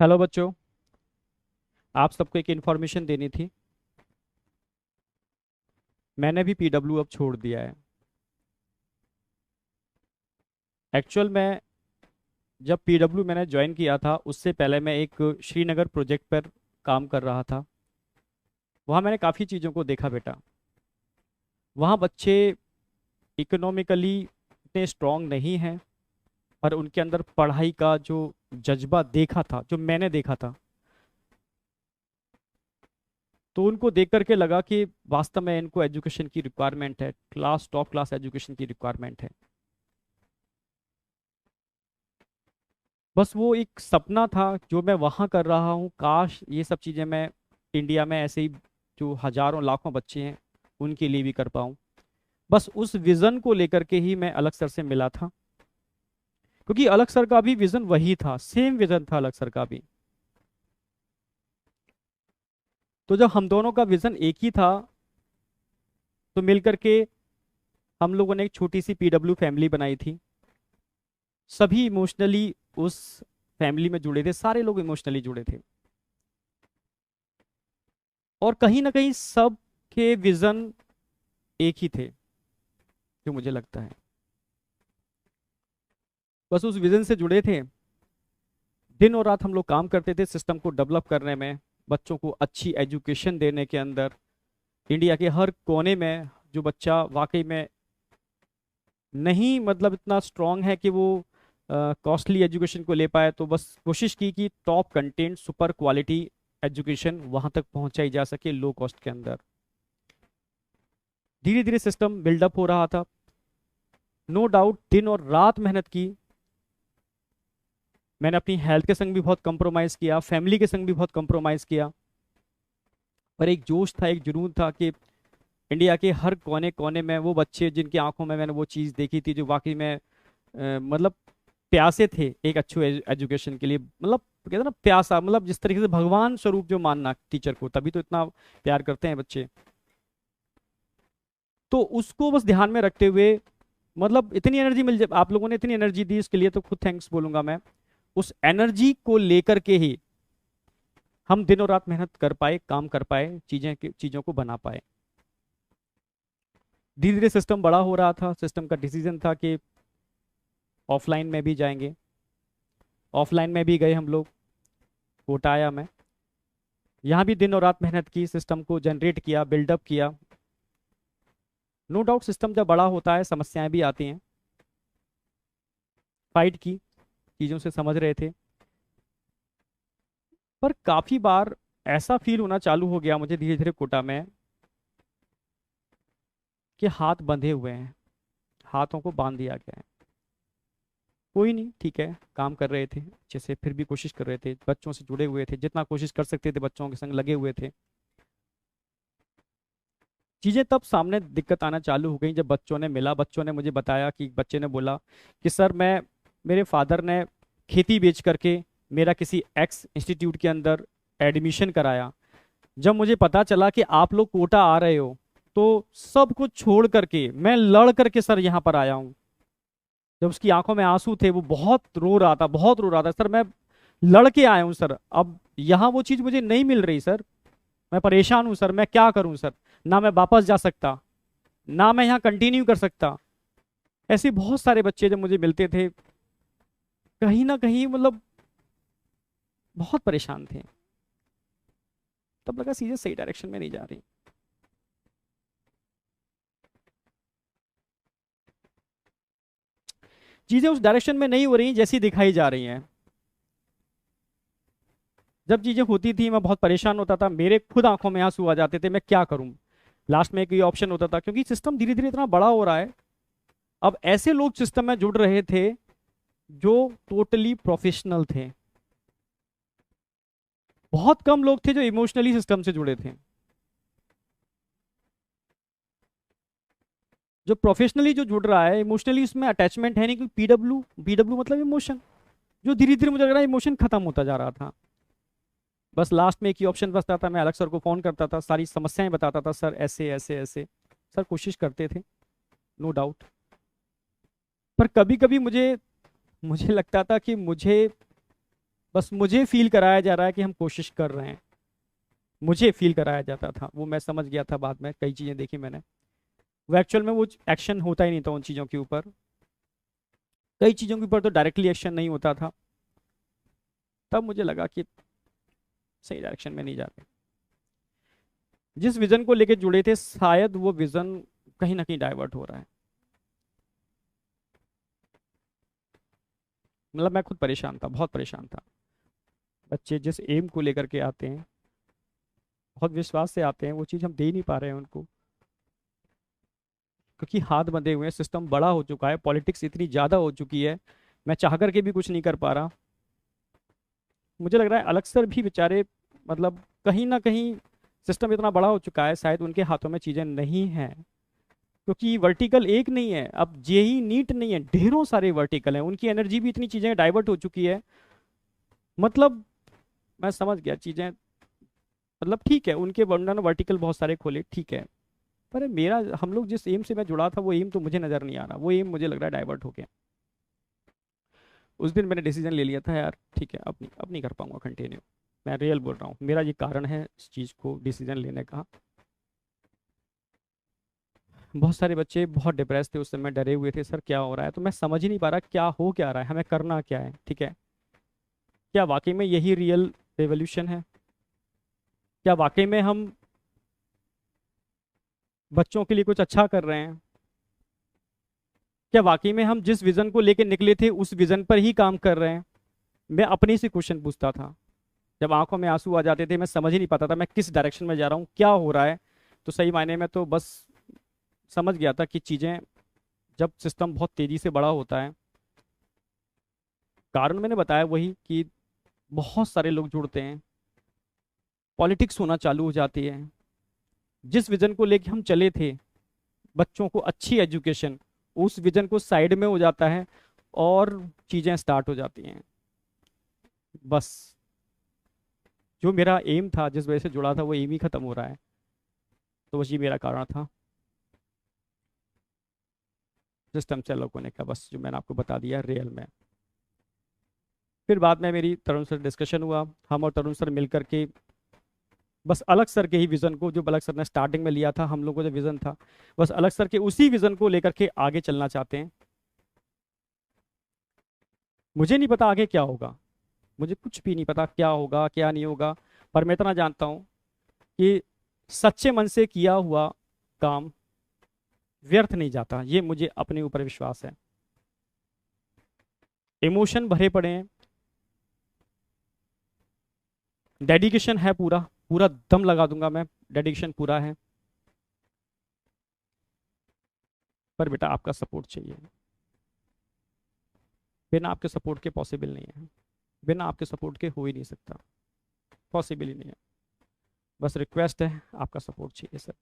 Hello बच्चों। आप सबको एक इन्फॉर्मेशन देनी थी। मैंने भी पीडब्ल्यू अब छोड़ दिया है। एक्चुअल में जब पीडब्ल्यू मैंने ज्वाइन किया था उससे पहले मैं एक श्रीनगर प्रोजेक्ट पर काम कर रहा था। वहाँ मैंने काफ़ी चीज़ों को देखा बेटा। वहाँ बच्चे इकोनॉमिकली इतने स्ट्रांग नहीं हैं, पर उनके अंदर पढ़ाई का जो जज्बा देखा था, जो मैंने देखा था, तो उनको देख करके लगा कि वास्तव में इनको एजुकेशन की रिक्वायरमेंट है, टॉप क्लास एजुकेशन की रिक्वायरमेंट है। बस वो एक सपना था जो मैं वहाँ कर रहा हूँ, काश ये सब चीज़ें मैं इंडिया में ऐसे ही जो हजारों लाखों बच्चे हैं उनके लिए भी कर पाऊँ। बस उस विज़न को लेकर के ही मैं अलग सर से मिला था, क्योंकि अलग सर का भी विज़न वही था, सेम विज़न था अलग सर का भी। तो जब हम दोनों का विज़न एक ही था, तो मिल करके हम लोगों ने एक छोटी सी पीडब्ल्यू फैमिली बनाई थी। सभी इमोशनली उस फैमिली में जुड़े थे, सारे लोग इमोशनली जुड़े थे। और कहीं ना कहीं सब के विज़न एक ही थे, जो मुझे लगता है। बस उस विजन से जुड़े थे। दिन और रात हम लोग काम करते थे सिस्टम को डेवलप करने में, बच्चों को अच्छी एजुकेशन देने के अंदर। इंडिया के हर कोने में जो बच्चा वाकई में नहीं मतलब इतना स्ट्रांग है कि वो कॉस्टली एजुकेशन को ले पाए, तो बस कोशिश की कि top content super quality education वहां तक पहुंचाई जा सके लो कॉस्ट के अंदर। धीरे धीरे सिस्टम बिल्डअप हो रहा था। नो डाउट दिन और रात मेहनत की। मैंने अपनी हेल्थ के संग भी बहुत कंप्रोमाइज किया, फैमिली के संग भी बहुत कंप्रोमाइज किया। पर एक जोश था, एक जुनून था कि इंडिया के हर कोने कोने में वो बच्चे जिनकी आंखों में मैंने वो चीज़ देखी थी, जो वाकई में मतलब प्यासे थे एक अच्छे एजुकेशन के लिए। मतलब कहते हैं ना प्यासा, मतलब जिस तरीके से भगवान स्वरूप जो मानना टीचर को, तभी तो इतना प्यार करते हैं बच्चे। तो उसको बस ध्यान में रखते हुए, मतलब इतनी एनर्जी मिल जाए, आप लोगों ने इतनी एनर्जी दी इसके लिए तो खुद थैंक्स बोलूंगा मैं। उस एनर्जी को लेकर के ही हम दिनों रात मेहनत कर पाए, काम कर पाए, चीज़ों को बना पाए। धीरे धीरे सिस्टम बड़ा हो रहा था। सिस्टम का डिसीजन था कि ऑफलाइन में भी जाएंगे। ऑफलाइन में भी गए हम लोग, कोटा आया मैं। यहाँ भी दिन और रात मेहनत की, सिस्टम को जनरेट किया, बिल्डअप किया। नो डाउट सिस्टम जब बड़ा होता है समस्याएं भी आती हैं। फाइट की, चीज़ों से समझ रहे थे। पर काफ़ी बार ऐसा फील होना चालू हो गया मुझे धीरे धीरे कोटा में, कि हाथ बंधे हुए हैं, हाथों को बांध दिया गया है। कोई नहीं, ठीक है, काम कर रहे थे अच्छे से, फिर भी कोशिश कर रहे थे, बच्चों से जुड़े हुए थे, जितना कोशिश कर सकते थे बच्चों के संग लगे हुए थे। चीज़ें तब सामने दिक्कत आना चालू हो गई जब बच्चों ने मिला, बच्चों ने मुझे बताया कि बच्चे ने बोला कि सर मैं, मेरे फादर ने खेती बेच करके मेरा किसी एक्स इंस्टीट्यूट के अंदर एडमिशन कराया। जब मुझे पता चला कि आप लोग कोटा आ रहे हो, तो सब कुछ छोड़ करके मैं लड़ करके सर यहाँ पर आया हूँ। जब उसकी आंखों में आंसू थे, वो बहुत रो रहा था, बहुत रो रहा था, सर मैं लड़ के आया हूँ सर, अब यहाँ वो चीज़ मुझे नहीं मिल रही सर, मैं परेशान हूँ सर, मैं क्या करूँ सर, ना मैं वापस जा सकता, ना मैं यहाँ कंटिन्यू कर सकता। ऐसे बहुत सारे बच्चे जब मुझे मिलते थे, कहीं ना कहीं मतलब बहुत परेशान थे। तब लगा चीजें सही डायरेक्शन में नहीं जा रही। चीजें उस डायरेक्शन में नहीं हो रही जैसी दिखाई जा रही हैं। जब चीजें होती थी मैं बहुत परेशान होता था, मेरे खुद आंखों में आंसू आ जाते थे, मैं क्या करूं। लास्ट में एक ये ऑप्शन होता था, क्योंकि सिस्टम धीरे धीरे इतना बड़ा हो रहा है। अब ऐसे लोग सिस्टम में जुड़ रहे थे जो टोटली प्रोफेशनल थे। बहुत कम लोग थे जो इमोशनली सिस्टम से जुड़े थे। जो प्रोफेशनली जो जुड़ रहा है, इमोशनली उसमें अटैचमेंट है नहीं, क्योंकि पीडब्ल्यू पीडब्ल्यू मतलब इमोशन। जो धीरे धीरे मुझे लग रहा है इमोशन खत्म होता जा रहा था। बस लास्ट में एक ही ऑप्शन बचता था, मैं अलग सर को फोन करता था, सारी समस्याएं बताता था, सर ऐसे ऐसे ऐसे। सर कोशिश करते थे, नो डाउट। पर कभी कभी मुझे मुझे लगता था कि मुझे बस मुझे फील कराया जा रहा है कि हम कोशिश कर रहे हैं, मुझे फील कराया जाता था, वो मैं समझ गया था बाद में, कई चीज़ें देखी मैंने, वो एक्चुअल में वो एक्शन होता ही नहीं था उन चीज़ों के ऊपर, कई चीज़ों के ऊपर तो डायरेक्टली एक्शन नहीं होता था। तब मुझे लगा कि सही डायरेक्शन में नहीं जा रहे, जिस विजन को लेके जुड़े थे शायद वो विजन कहीं ना कहीं डाइवर्ट हो रहा है। मतलब मैं खुद परेशान था, बहुत परेशान था। बच्चे जिस एम को लेकर के आते हैं, बहुत विश्वास से आते हैं, वो चीज़ हम दे नहीं पा रहे हैं उनको, क्योंकि हाथ बंधे हुए हैं, सिस्टम बड़ा हो चुका है, पॉलिटिक्स इतनी ज़्यादा हो चुकी है, मैं चाह करके भी कुछ नहीं कर पा रहा। मुझे लग रहा है अलग सर भी बेचारे, मतलब कहीं ना कहीं सिस्टम इतना बड़ा हो चुका है, शायद उनके हाथों में चीज़ें नहीं हैं, क्योंकि वर्टिकल एक नहीं है, अब जेई नीट नहीं है, ढेरों सारे वर्टिकल हैं, उनकी एनर्जी भी इतनी चीज़ें डाइवर्ट हो चुकी है। मतलब मैं समझ गया चीज़ें, मतलब ठीक है उनके उन्होंने वर्टिकल बहुत सारे खोले, ठीक है, पर मेरा, हम लोग जिस एम से मैं जुड़ा था वो एम तो मुझे नज़र नहीं आ रहा, वो एम मुझे लग रहा है डाइवर्ट हो गया। उस दिन मैंने डिसीजन ले लिया था यार, ठीक है अब नहीं कर पाऊंगा कंटिन्यू, मैं रियल बोल रहा हूँ, मेरा ये कारण है इस चीज़ को डिसीजन लेने का। बहुत सारे बच्चे बहुत डिप्रेस थे उस समय, डरे हुए थे, सर क्या हो रहा है, तो मैं समझ ही नहीं पा रहा क्या हो क्या रहा है, हमें करना क्या है, ठीक है, क्या वाकई में यही रियल रेवोल्यूशन है, क्या वाकई में हम बच्चों के लिए कुछ अच्छा कर रहे हैं, क्या वाकई में हम जिस विजन को लेकर निकले थे उस विजन पर ही काम कर रहे हैं। मैं अपने से क्वेश्चन पूछता था, जब आंखों में आंसू आ जाते थे, मैं समझ ही नहीं पाता था मैं किस डायरेक्शन में जा रहा हूँ, क्या हो रहा है। तो सही मायने में तो बस समझ गया था कि चीज़ें, जब सिस्टम बहुत तेज़ी से बड़ा होता है, कारण मैंने बताया वही कि बहुत सारे लोग जुड़ते हैं, पॉलिटिक्स होना चालू हो जाती है, जिस विजन को लेके हम चले थे, बच्चों को अच्छी एजुकेशन, उस विजन को साइड में हो जाता है और चीज़ें स्टार्ट हो जाती हैं। बस जो मेरा एम था, जिस वजह से जुड़ा था, वो एम ही खत्म हो रहा है। तो बस ये मेरा कारण था, सिस्टम से अलग होने का, बस जो मैंने आपको बता दिया रियल में। फिर बाद में मेरी तरुण सर डिस्कशन हुआ, हम और तरुण सर मिल करके बस अलग सर के ही विजन को, जो अलग सर ने स्टार्टिंग में लिया था, हम लोगों का जो विजन था, बस अलग सर के उसी विजन को लेकर के आगे चलना चाहते हैं। मुझे नहीं पता आगे क्या होगा, मुझे कुछ भी नहीं पता क्या होगा क्या नहीं होगा, पर मैं इतना जानता हूँ कि सच्चे मन से किया हुआ काम व्यर्थ नहीं जाता, ये मुझे अपने ऊपर विश्वास है। इमोशन भरे पड़े हैं, डेडिकेशन है, पूरा पूरा दम लगा दूंगा मैं, डेडिकेशन पूरा है, पर बेटा आपका सपोर्ट चाहिए, बिना आपके सपोर्ट के पॉसिबल नहीं है, बिना आपके सपोर्ट के हो ही नहीं सकता, पॉसिबल ही नहीं है। बस रिक्वेस्ट है, आपका सपोर्ट चाहिए सर।